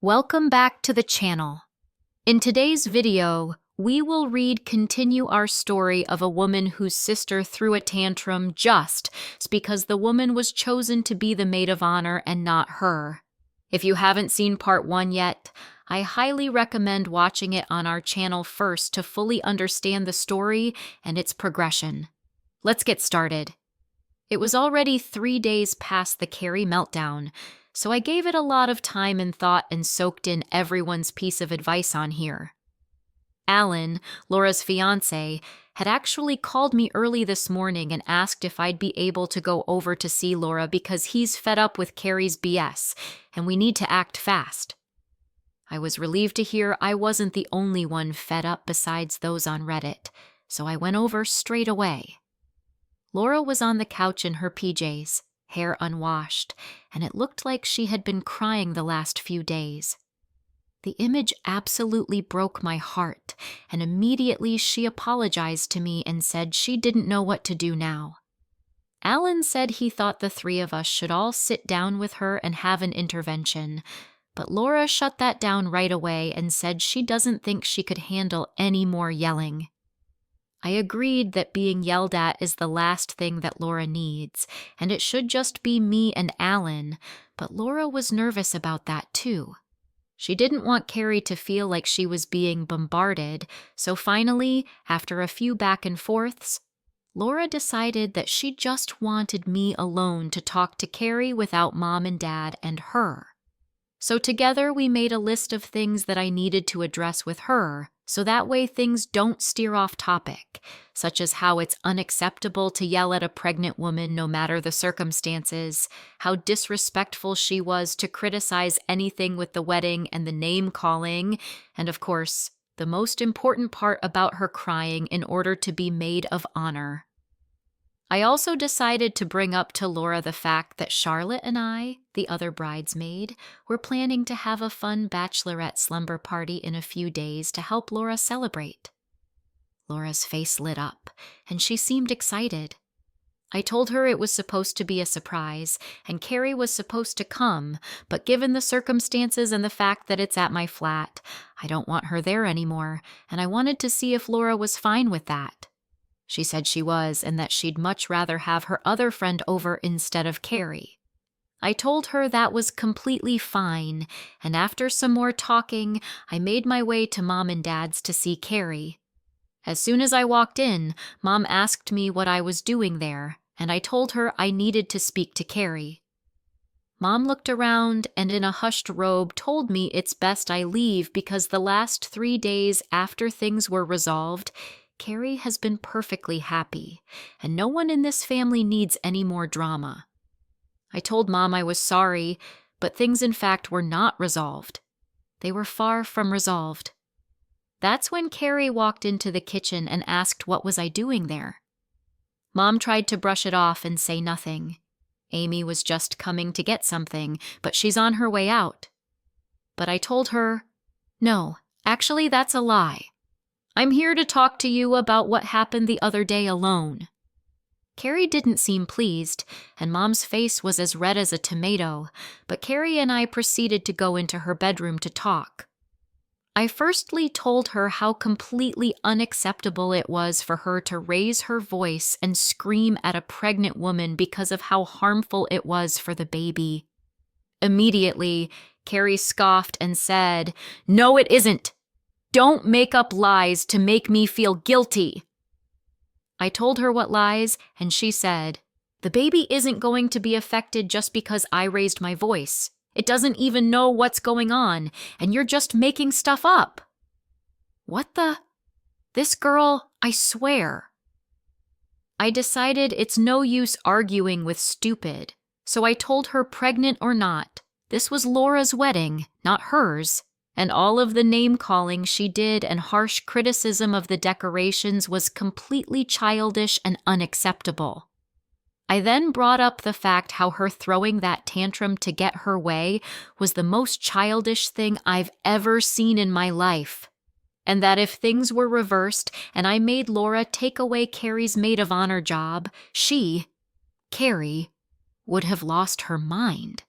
Welcome back to the channel. In today's video, we will continue our story of a woman whose sister threw a tantrum just because the woman was chosen to be the maid of honor and not her. If you haven't seen part 1 yet, I highly recommend watching it on our channel first to fully understand the story and its progression. Let's get started. It was already 3 days past the Carrie meltdown, so I gave it a lot of time and thought and soaked in everyone's piece of advice on here. Alan, Laura's fiancé, had actually called me early this morning and asked if I'd be able to go over to see Laura because he's fed up with Carrie's BS, and we need to act fast. I was relieved to hear I wasn't the only one fed up besides those on Reddit, so I went over straight away. Laura was on the couch in her PJs, hair unwashed, and it looked like she had been crying the last few days. The image absolutely broke my heart, and immediately she apologized to me and said she didn't know what to do now. Alan said he thought the 3 of us should all sit down with her and have an intervention, but Laura shut that down right away and said she doesn't think she could handle any more yelling. I agreed that being yelled at is the last thing that Laura needs, and it should just be me and Alan, but Laura was nervous about that too. She didn't want Carrie to feel like she was being bombarded, so finally, after a few back and forths, Laura decided that she just wanted me alone to talk to Carrie without Mom and Dad and her. So together we made a list of things that I needed to address with her, so that way things don't steer off topic, such as how it's unacceptable to yell at a pregnant woman no matter the circumstances, how disrespectful she was to criticize anything with the wedding and the name-calling, and of course, the most important part about her crying in order to be maid of honor. I also decided to bring up to Laura the fact that Charlotte and I, the other bridesmaid, were planning to have a fun bachelorette slumber party in a few days to help Laura celebrate. Laura's face lit up, and she seemed excited. I told her it was supposed to be a surprise, and Carrie was supposed to come, but given the circumstances and the fact that it's at my flat, I don't want her there anymore, and I wanted to see if Laura was fine with that. She said she was, and that she'd much rather have her other friend over instead of Carrie. I told her that was completely fine, and after some more talking, I made my way to Mom and Dad's to see Carrie. As soon as I walked in, Mom asked me what I was doing there, and I told her I needed to speak to Carrie. Mom looked around and in a hushed robe told me it's best I leave because the last 3 days after things were resolved, Carrie has been perfectly happy, and no one in this family needs any more drama. I told Mom I was sorry, but things in fact were not resolved. They were far from resolved. That's when Carrie walked into the kitchen and asked what was I doing there. Mom tried to brush it off and say nothing. Amy was just coming to get something, but she's on her way out. But I told her, no, actually that's a lie. I'm here to talk to you about what happened the other day alone. Carrie didn't seem pleased, and Mom's face was as red as a tomato, but Carrie and I proceeded to go into her bedroom to talk. I firstly told her how completely unacceptable it was for her to raise her voice and scream at a pregnant woman because of how harmful it was for the baby. Immediately, Carrie scoffed and said, "No, it isn't. Don't make up lies to make me feel guilty." I told her what lies, and she said, "The baby isn't going to be affected just because I raised my voice. It doesn't even know what's going on, and you're just making stuff up." What the? This girl, I swear. I decided it's no use arguing with stupid, so I told her pregnant or not, this was Laura's wedding, not hers. And all of the name-calling she did and harsh criticism of the decorations was completely childish and unacceptable. I then brought up the fact how her throwing that tantrum to get her way was the most childish thing I've ever seen in my life, and that if things were reversed and I made Laura take away Carrie's maid of honor job, she, Carrie, would have lost her mind.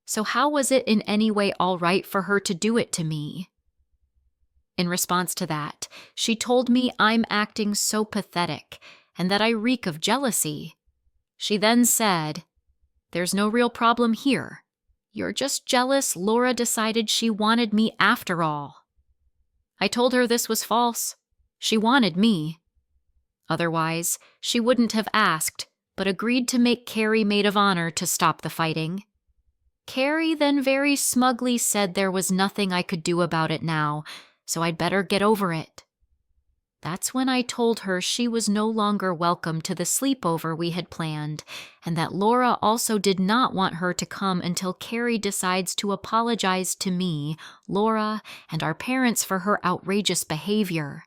So how was it in any way all right for her to do it to me? In response to that, she told me I'm acting so pathetic and that I reek of jealousy. She then said, "There's no real problem here. You're just jealous Laura decided she wanted me after all." I told her this was false. She wanted me. Otherwise, she wouldn't have asked, but agreed to make Carrie maid of honor to stop the fighting. Carrie then very smugly said there was nothing I could do about it now, so I'd better get over it. That's when I told her she was no longer welcome to the sleepover we had planned, and that Laura also did not want her to come until Carrie decides to apologize to me, Laura, and our parents for her outrageous behavior.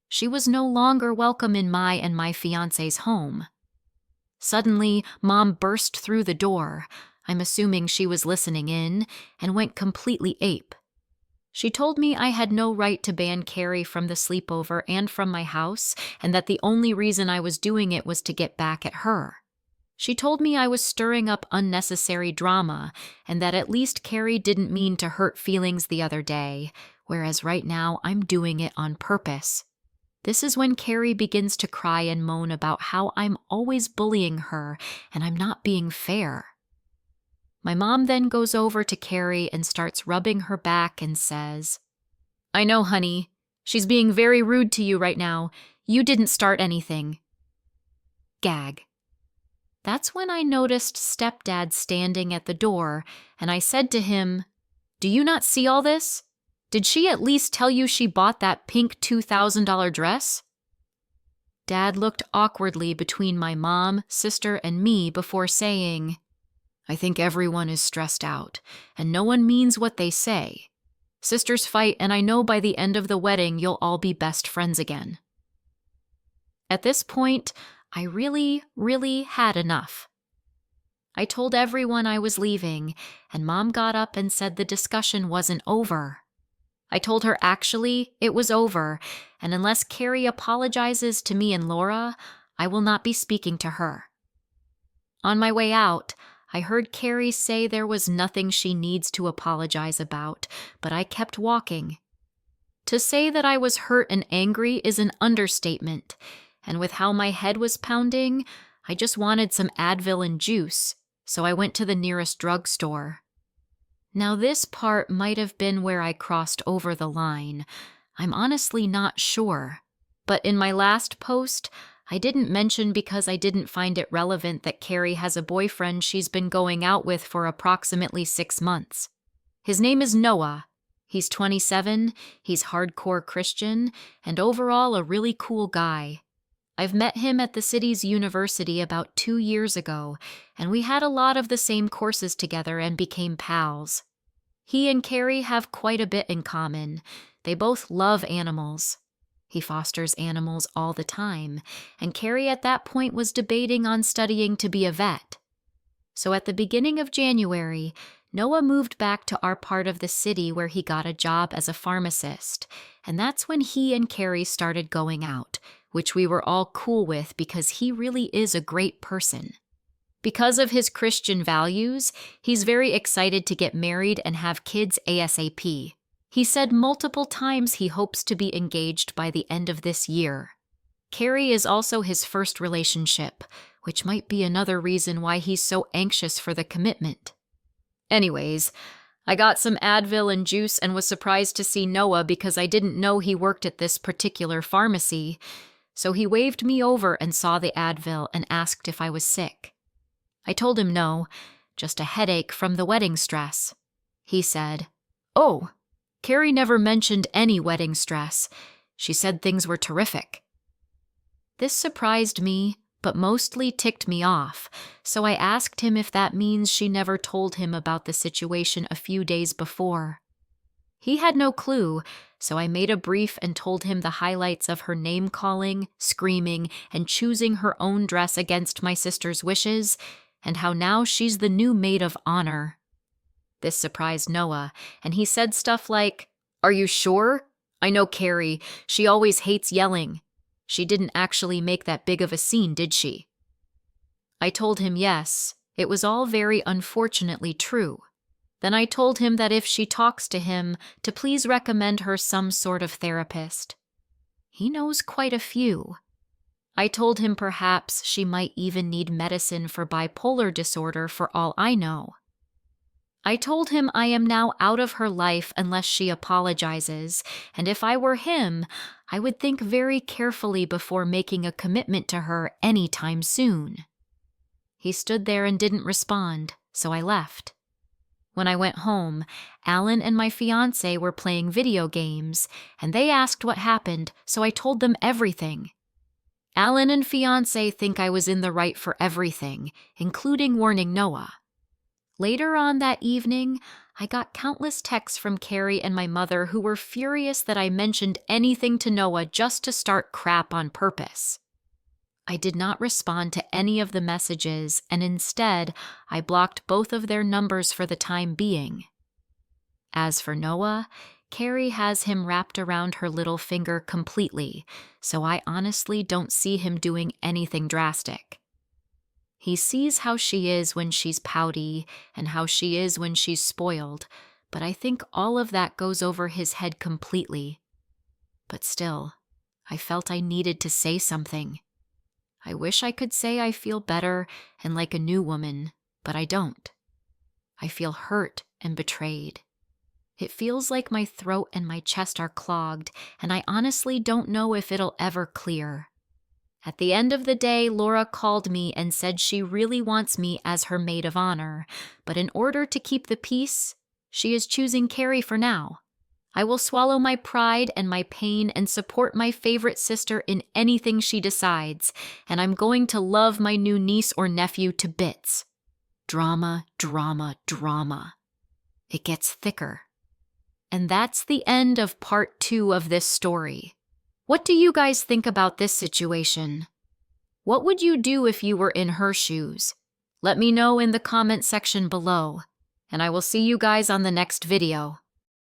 She was no longer welcome in my and my fiancé's home. Suddenly, Mom burst through the door, I'm assuming she was listening in, and went completely ape. She told me I had no right to ban Carrie from the sleepover and from my house, and that the only reason I was doing it was to get back at her. She told me I was stirring up unnecessary drama, and that at least Carrie didn't mean to hurt feelings the other day, whereas right now I'm doing it on purpose. This is when Carrie begins to cry and moan about how I'm always bullying her and I'm not being fair. My mom then goes over to Carrie and starts rubbing her back and says, "I know, honey. She's being very rude to you right now. You didn't start anything." Gag. That's when I noticed stepdad standing at the door, and I said to him, "Do you not see all this? Did she at least tell you she bought that pink $2,000 dress?" Dad looked awkwardly between my mom, sister, and me before saying, "I think everyone is stressed out, and no one means what they say. Sisters fight, and I know by the end of the wedding you'll all be best friends again." At this point, I really had enough. I told everyone I was leaving, and Mom got up and said the discussion wasn't over. I told her actually it was over, and unless Carrie apologizes to me and Laura, I will not be speaking to her. On my way out, I heard Carrie say there was nothing she needs to apologize about, but I kept walking. To say that I was hurt and angry is an understatement, and with how my head was pounding, I just wanted some Advil and juice, so I went to the nearest drugstore. Now this part might have been where I crossed over the line. I'm honestly not sure. But in my last post, I didn't mention because I didn't find it relevant that Carrie has a boyfriend she's been going out with for approximately 6 months. His name is Noah. He's 27, he's hardcore Christian, and overall a really cool guy. I've met him at the city's university about 2 years ago, and we had a lot of the same courses together and became pals. He and Carrie have quite a bit in common. They both love animals. He fosters animals all the time, and Carrie at that point was debating on studying to be a vet. So at the beginning of January, Noah moved back to our part of the city where he got a job as a pharmacist, and that's when he and Carrie started going out, which we were all cool with because he really is a great person. Because of his Christian values, he's very excited to get married and have kids ASAP. He said multiple times he hopes to be engaged by the end of this year. Carrie is also his first relationship, which might be another reason why he's so anxious for the commitment. Anyways, I got some Advil and juice and was surprised to see Noah because I didn't know he worked at this particular pharmacy. So he waved me over and saw the Advil and asked if I was sick. I told him no, just a headache from the wedding stress. He said, "Oh, Carrie never mentioned any wedding stress. She said things were terrific." This surprised me, but mostly ticked me off, so I asked him if that means she never told him about the situation a few days before. He had no clue, so I made a brief and told him the highlights of her name-calling, screaming, and choosing her own dress against my sister's wishes, and how now she's the new maid of honor. This surprised Noah, and he said stuff like, "Are you sure? I know Carrie. She always hates yelling. She didn't actually make that big of a scene, did she?" I told him yes, it was all very unfortunately true. Then I told him that if she talks to him, to please recommend her some sort of therapist. He knows quite a few. I told him perhaps she might even need medicine for bipolar disorder for all I know. I told him I am now out of her life unless she apologizes, and if I were him, I would think very carefully before making a commitment to her anytime soon. He stood there and didn't respond, so I left. When I went home, Alan and my fiancé were playing video games, and they asked what happened, so I told them everything. Alan and fiancé think I was in the right for everything, including warning Noah. Later on that evening, I got countless texts from Carrie and my mother who were furious that I mentioned anything to Noah just to start crap on purpose. I did not respond to any of the messages, and instead, I blocked both of their numbers for the time being. As for Noah, Carrie has him wrapped around her little finger completely, so I honestly don't see him doing anything drastic. He sees how she is when she's pouty and how she is when she's spoiled, but I think all of that goes over his head completely. But still, I felt I needed to say something. I wish I could say I feel better and like a new woman, but I don't. I feel hurt and betrayed. It feels like my throat and my chest are clogged, and I honestly don't know if it'll ever clear. At the end of the day, Laura called me and said she really wants me as her maid of honor, but in order to keep the peace, she is choosing Carrie for now. I will swallow my pride and my pain and support my favorite sister in anything she decides, and I'm going to love my new niece or nephew to bits. Drama, drama, drama. It gets thicker. And that's the end of part 2 of this story. What do you guys think about this situation? What would you do if you were in her shoes? Let me know in the comment section below, and I will see you guys on the next video.